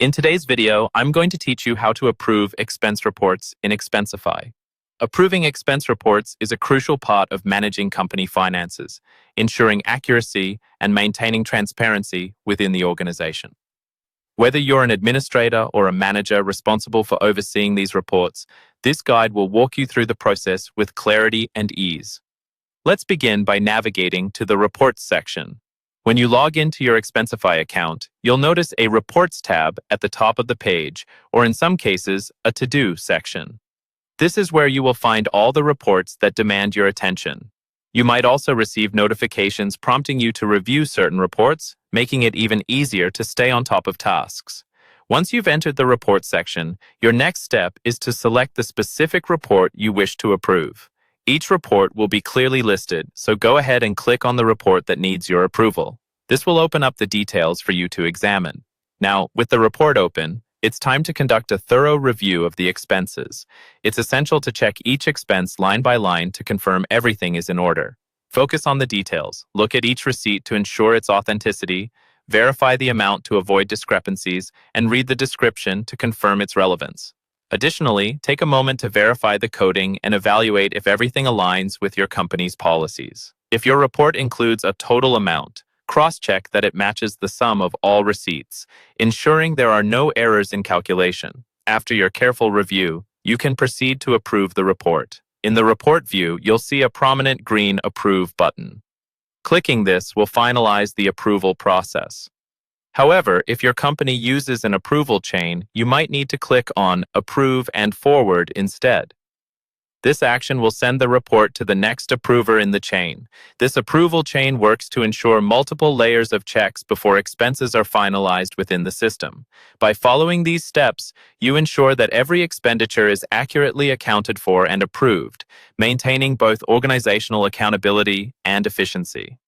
In today's video, I'm going to teach you how to approve expense reports in Expensify. Approving expense reports is a crucial part of managing company finances, ensuring accuracy and maintaining transparency within the organization. Whether you're an administrator or a manager responsible for overseeing these reports, this guide will walk you through the process with clarity and ease. Let's begin by navigating to the Reports section. When you log into your Expensify account, you'll notice a Reports tab at the top of the page, or in some cases, a To-Do section. This is where you will find all the reports that demand your attention. You might also receive notifications prompting you to review certain reports, making it even easier to stay on top of tasks. Once you've entered the Reports section, your next step is to select the specific report you wish to approve. Each report will be clearly listed, so go ahead and click on the report that needs your approval. This will open up the details for you to examine. Now, with the report open, it's time to conduct a thorough review of the expenses. It's essential to check each expense line by line to confirm everything is in order. Focus on the details, look at each receipt to ensure its authenticity, verify the amount to avoid discrepancies, and read the description to confirm its relevance. Additionally, take a moment to verify the coding and evaluate if everything aligns with your company's policies. If your report includes a total amount, cross-check that it matches the sum of all receipts, ensuring there are no errors in calculation. After your careful review, you can proceed to approve the report. In the report view, you'll see a prominent green Approve button. Clicking this will finalize the approval process. However, if your company uses an approval chain, you might need to click on Approve and Forward instead. This action will send the report to the next approver in the chain. This approval chain works to ensure multiple layers of checks before expenses are finalized within the system. By following these steps, you ensure that every expenditure is accurately accounted for and approved, maintaining both organizational accountability and efficiency.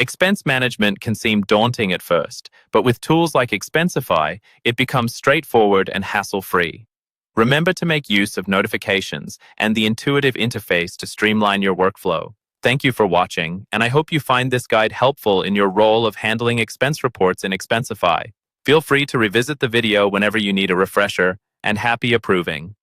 Expense management can seem daunting at first, but with tools like Expensify, it becomes straightforward and hassle-free. Remember to make use of notifications and the intuitive interface to streamline your workflow. Thank you for watching, and I hope you find this guide helpful in your role of handling expense reports in Expensify. Feel free to revisit the video whenever you need a refresher, and happy approving!